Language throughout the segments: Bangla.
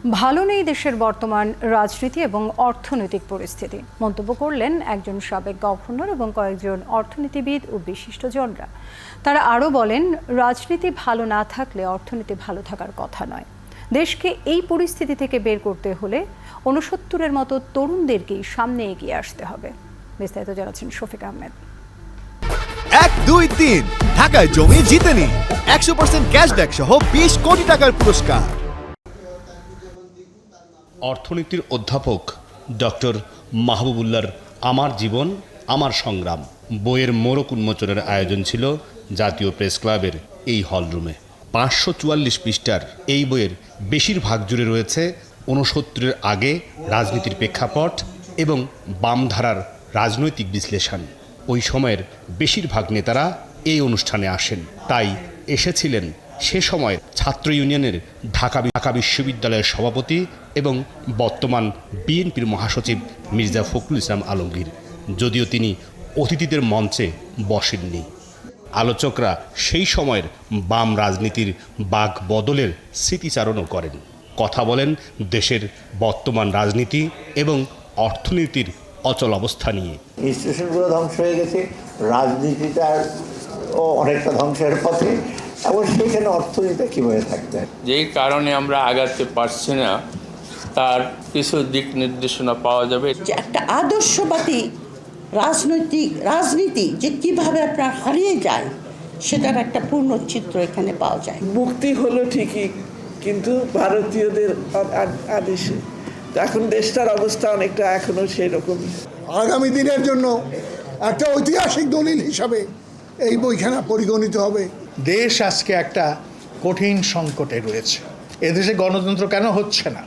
ভালো নেই দেশের বর্তমান রাজনীতি এবং অর্থনৈতিক পরিস্থিতি মন্তব্য করলেন একজন সাবেক গভর্নর এবং কয়েকজন অর্থনীতিবিদ ও বিশিষ্টজনরা। তারা আরও বলেন, রাজনীতি ভালো না থাকলে অর্থনীতি ভালো থাকার কথা নয়। দেশকে এই পরিস্থিতি থেকে বের করতে হলে ৬৯-এর মতো তরুণদেরকেই সামনে এগিয়ে আসতে হবে। বিস্তারিত জানাচ্ছেন শফিক আহমেদ। 1, 2, 3 ঢাকায় জমি জিতে নিন 100% ক্যাশব্যাক সহ 20 কোটি টাকার পুরস্কার। অর্থনীতির অধ্যাপক ডক্টর মাহবুবুল্লাহর আমার জীবন আমার সংগ্রাম বইয়ের মোড়ক উন্মোচনের আয়োজন ছিল জাতীয় প্রেস ক্লাবের এই হলরুমে। 544 পৃষ্ঠার এই বইয়ের বেশিরভাগ জুড়ে রয়েছে ৬৯-এর আগে রাজনীতির প্রেক্ষাপট এবং বামধারার রাজনৈতিক বিশ্লেষণ। ওই সময়ের বেশিরভাগ নেতারা এই অনুষ্ঠানে আসেন, তাই এসেছিলেন সে সময়ের ছাত্র ইউনিয়নের ঢাকা বিশ্ববিদ্যালয়ের সভাপতি এবং বর্তমান বিএনপির মহাসচিব মির্জা ফখরুল ইসলাম আলমগীর, যদিও তিনি অতিথিদের মঞ্চে বসেননি। আলোচকরা সেই সময়ের বাম রাজনীতির বাক বদলের স্মৃতিচারণও করেন, কথা বলেন দেশের বর্তমান রাজনীতি এবং অর্থনীতির অচল অবস্থা নিয়ে। ইনস্টিটিউশনগুলো ধ্বংস হয়ে গেছে, রাজনীতিটার অনেকটা ধ্বংসের পথে, এবং সেইখানে অর্থনীতিটা কীভাবে থাকবে, যেই কারণে আমরা আগাতে পারছি না, তার কিছু দিক নির্দেশনা পাওয়া যাবে। যে একটা আদর্শবাদী রাজনীতি যে কিভাবে আপনার হারিয়ে যায়, সেটার একটা পূর্ণ চিত্র এখানে পাওয়া যায়। মুক্তি হলো ঠিকই, কিন্তু ভারতীয়দের আদেশে। এখন দেশটার অবস্থা অনেকটা এখনো সেই রকমই। আগামী দিনের জন্য একটা ঐতিহাসিক দলিল হিসাবে এই বইখানা পরিগণিত হবে। দেশ আজকে একটা কঠিন সংকটে রয়েছে। এদেশে গণতন্ত্র কেন হচ্ছে না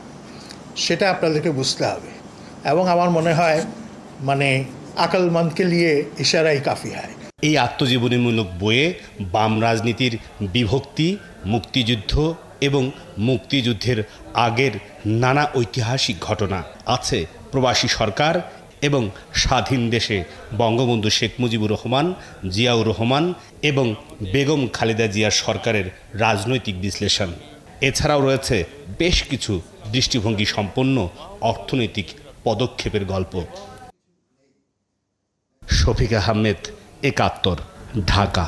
সেটা আপনাদেরকে বুঝতে হবে, এবং আমার মনে হয় আকলমন্দকে লিয়ে ইশারাই কাফি হয়। এই আত্মজীবনীমূলক বইয়ে বাম রাজনীতির বিভক্তি, মুক্তিযুদ্ধ এবং মুক্তিযুদ্ধের আগের নানা ঐতিহাসিক ঘটনা আছে। প্রবাসী সরকার এবং স্বাধীন দেশে বঙ্গবন্ধু শেখ মুজিবুর রহমান, জিয়াউর রহমান এবং বেগম খালেদা জিয়া সরকারের রাজনৈতিক বিশ্লেষণ। এছাড়াও রয়েছে বেশ কিছু দৃষ্টিভঙ্গি সম্পন্ন অর্থনৈতিক পদক্ষেপের গল্প। শফিক আহমেদ, ৭১, ঢাকা।